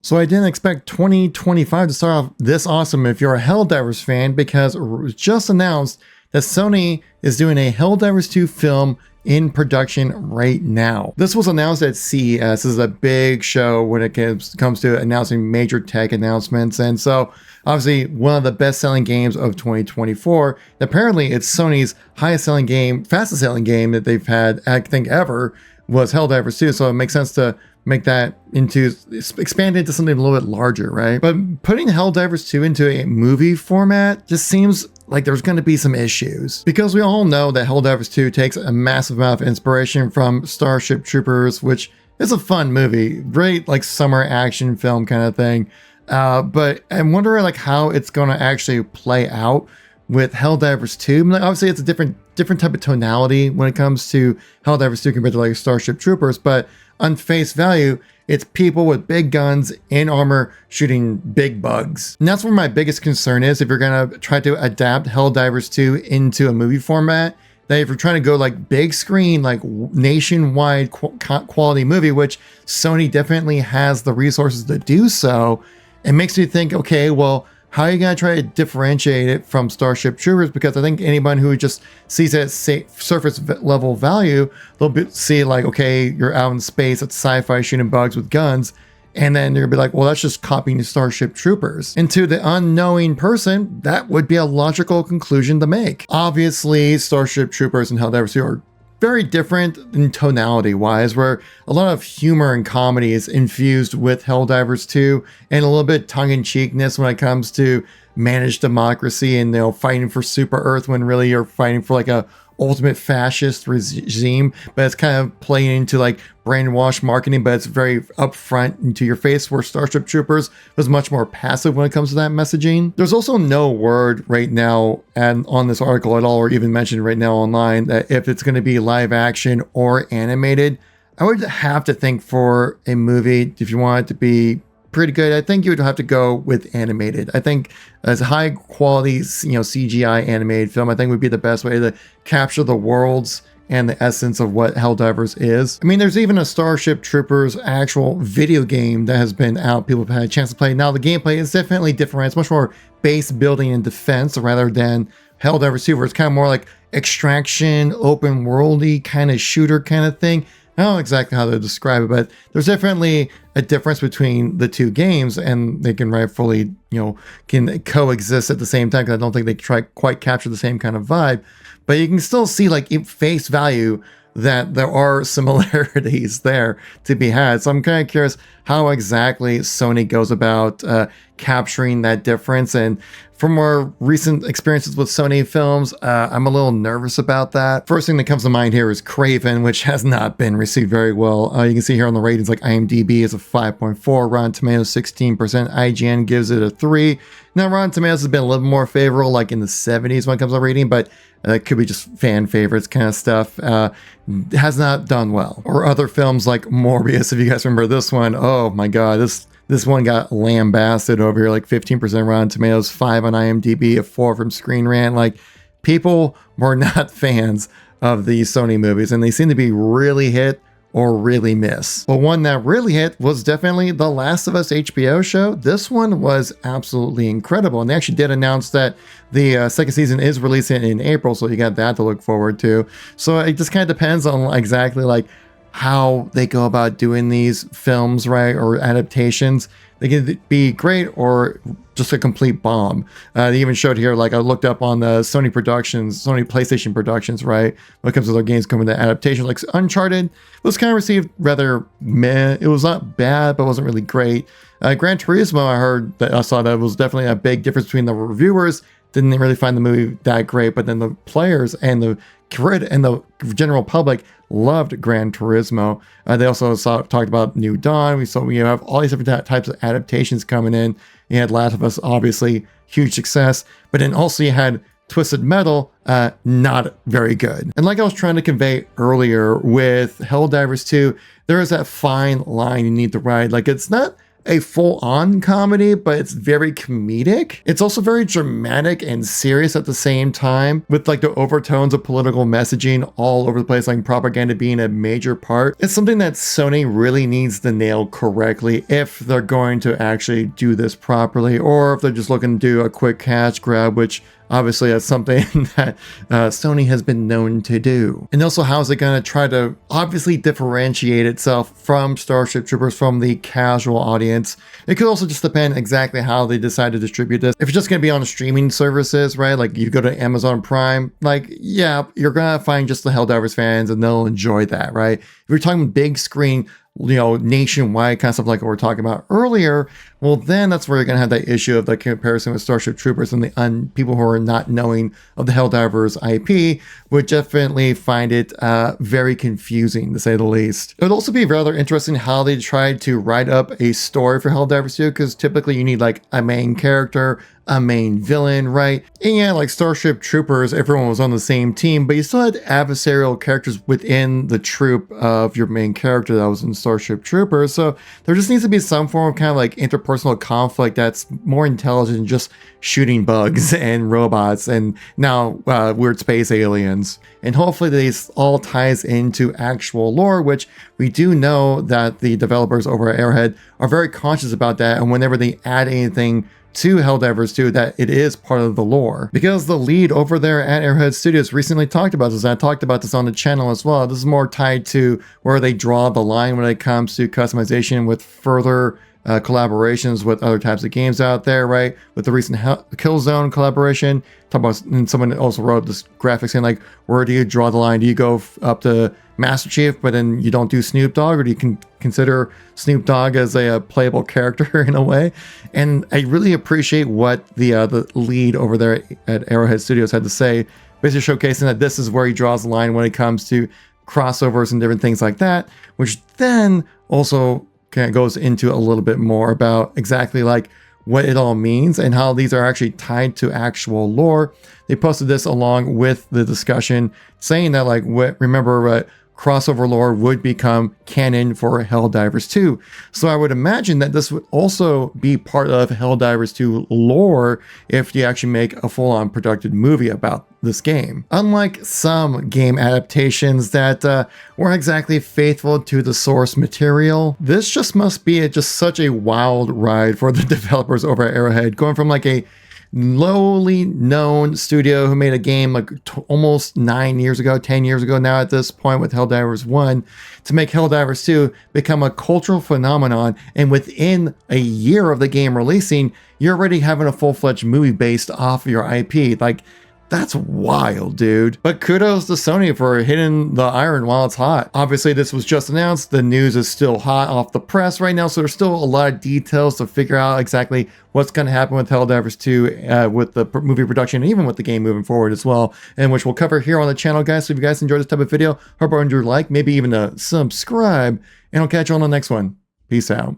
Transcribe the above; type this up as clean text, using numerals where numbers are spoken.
So I didn't expect 2025 to start off this awesome if you're a Helldivers fan, because it was just announced that Sony is doing a Helldivers 2 film in production right now. This was announced at CES. This is a big show when it comes to announcing major tech announcements. And so obviously one of the best selling games of 2024. Apparently it's Sony's highest selling game, fastest selling game that they've had, I think, ever, was Helldivers 2. So it makes sense to make that into, expand into something a little bit larger, right? But putting Helldivers 2 into a movie format just seems like there's going to be some issues, because we all know that Helldivers 2 takes a massive amount of inspiration from Starship Troopers, which is a fun movie, great like summer action film kind of thing. But I'm wondering like how it's going to actually play out with Helldivers 2. I mean, obviously it's a different type of tonality when it comes to Helldivers 2 compared to like Starship Troopers, but on face value, it's people with big guns in armor shooting big bugs. And that's where my biggest concern is if you're gonna try to adapt Helldivers 2 into a movie format, that if you're trying to go like big screen, like nationwide quality movie, which Sony definitely has the resources to do so, it makes you think, okay, well, how are you going to try to differentiate it from Starship Troopers? Because I think anyone who just sees it at surface level value, they'll see like, okay, you're out in space, it's sci-fi shooting bugs with guns. And then they're going to be like, well, that's just copying Starship Troopers. And to the unknowing person, that would be a logical conclusion to make. Obviously, Starship Troopers and Helldivers 2 are very different in tonality wise, where a lot of humor and comedy is infused with Helldivers 2, and a little bit tongue-in-cheekness when it comes to managed democracy and, you know, fighting for super Earth when really you're fighting for like a ultimate fascist regime. But it's kind of playing into like brainwash marketing, but it's very upfront into your face, where Starship Troopers was much more passive when it comes to that messaging. There's also no word right now and on this article at all, or even mentioned right now online, that if it's going to be live action or animated. I would have to think for a movie, if you want it to be pretty good, I think you would have to go with animated. I think as a high quality, you know, CGI animated film, I think would be the best way to capture the worlds and the essence of what Helldivers is. I mean, there's even a Starship Troopers actual video game that has been out. People have had a chance to play. Now the gameplay is definitely different. It's much more base building and defense rather than Helldivers 2, where it's kind of more like extraction, open worldy kind of shooter kind of thing. I don't know exactly how to describe it, but there's definitely a difference between the two games, and they can rightfully, you know, can coexist at the same time, because I don't think they try quite capture the same kind of vibe. But you can still see, like, in face value, that there are similarities there to be had. So I'm kind of curious how exactly Sony goes about capturing that difference. And from our recent experiences with Sony films, I'm a little nervous about that. First thing that comes to mind here is Craven, which has not been received very well. You can see here on the ratings, like IMDb is a 5.4, Rotten Tomatoes 16%, IGN gives it a 3. Now Rotten Tomatoes has been a little more favorable, like in the 70s when it comes to rating, but it could be just fan favorites kind of stuff. Has not done well. Or other films like Morbius, if you guys remember this one. Oh my god, this one got lambasted over here, like 15% Rotten Tomatoes, 5 on IMDb, a 4 from Screen Rant. Like, people were not fans of these Sony movies, and they seem to be really hit or really miss. But one that really hit was definitely The Last of Us HBO show. This one was absolutely incredible, and they actually did announce that the second season is releasing in April, so you got that to look forward to. So it just kind of depends on exactly like how they go about doing these films, right, or adaptations. They can be great or just a complete bomb. They even showed here, like I looked up on the Sony PlayStation Productions, right, when it comes to their games coming to adaptation, like Uncharted was kind of received rather meh. It was not bad, but wasn't really great. Gran Turismo, I saw that was definitely a big difference between the reviewers. Didn't really find the movie that great, but then the players and the general public loved Gran Turismo. They also talked about New Dawn. We have all these different types of adaptations coming in. You had Last of Us, obviously huge success, but then also you had Twisted Metal, not very good. And like I was trying to convey earlier with Helldivers 2, there is that fine line you need to ride. Like, it's not a full-on comedy, but it's very comedic. It's also very dramatic and serious at the same time, with like the overtones of political messaging all over the place, like propaganda being a major part. It's something that Sony really needs to nail correctly if they're going to actually do this properly, or if they're just looking to do a quick cash grab, which obviously that's something that Sony has been known to do. And also, how is it going to try to obviously differentiate itself from Starship Troopers, from the casual audience? It could also just depend exactly how they decide to distribute this. If it's just going to be on streaming services, right? Like you go to Amazon Prime, like, yeah, you're going to find just the Helldivers fans and they'll enjoy that, right? If you're talking big screen, you know, nationwide kind of stuff like what we're talking about earlier, well, then that's where you're going to have that issue of the comparison with Starship Troopers, and the people who are not knowing of the Helldivers IP would definitely find it very confusing, to say the least. It would also be rather interesting how they tried to write up a story for Helldivers 2, because typically you need like a main character, a main villain, right? And yeah, like Starship Troopers, everyone was on the same team, but you still had adversarial characters within the troop of your main character that was in Starship Troopers. So there just needs to be some form of kind of like interpersonal conflict that's more intelligent than just shooting bugs and robots and now weird space aliens. And hopefully this all ties into actual lore, which we do know that the developers over at Arrowhead are very conscious about that, and whenever they add anything to Helldivers 2, that it is part of the lore. Because the lead over there at Arrowhead Studios recently talked about this, and I talked about this on the channel as well. This is more tied to where they draw the line when it comes to customization with further collaborations with other types of games out there, right? With the recent Killzone collaboration, talk about, and someone also wrote this graphic saying like, where do you draw the line? Do you go up to Master Chief, but then you don't do Snoop Dogg, or do you consider Snoop Dogg as a playable character in a way? And I really appreciate what the lead over there at Arrowhead Studios had to say, basically showcasing that this is where he draws the line when it comes to crossovers and different things like that, which then also kind of goes into a little bit more about exactly like what it all means and how these are actually tied to actual lore. They posted this along with the discussion saying that like, remember crossover lore would become canon for Helldivers 2. So I would imagine that this would also be part of Helldivers 2 lore if you actually make a full-on productive movie about this game. Unlike some game adaptations that weren't exactly faithful to the source material, this just must be just such a wild ride for the developers over at Arrowhead, going from like a lowly known studio who made a game like almost 9 years ago, 10 years ago now at this point with Helldivers 1, to make Helldivers 2 become a cultural phenomenon, and within a year of the game releasing, you're already having a full-fledged movie based off of your IP. Like, that's wild, dude. But kudos to Sony for hitting the iron while it's hot. Obviously, this was just announced. The news is still hot off the press right now, so there's still a lot of details to figure out exactly what's going to happen with Helldivers 2 with the movie production, and even with the game moving forward as well, and which we'll cover here on the channel, guys. So if you guys enjoyed this type of video, hope you enjoyed, like, maybe even a subscribe, and I'll catch you on the next one. Peace out.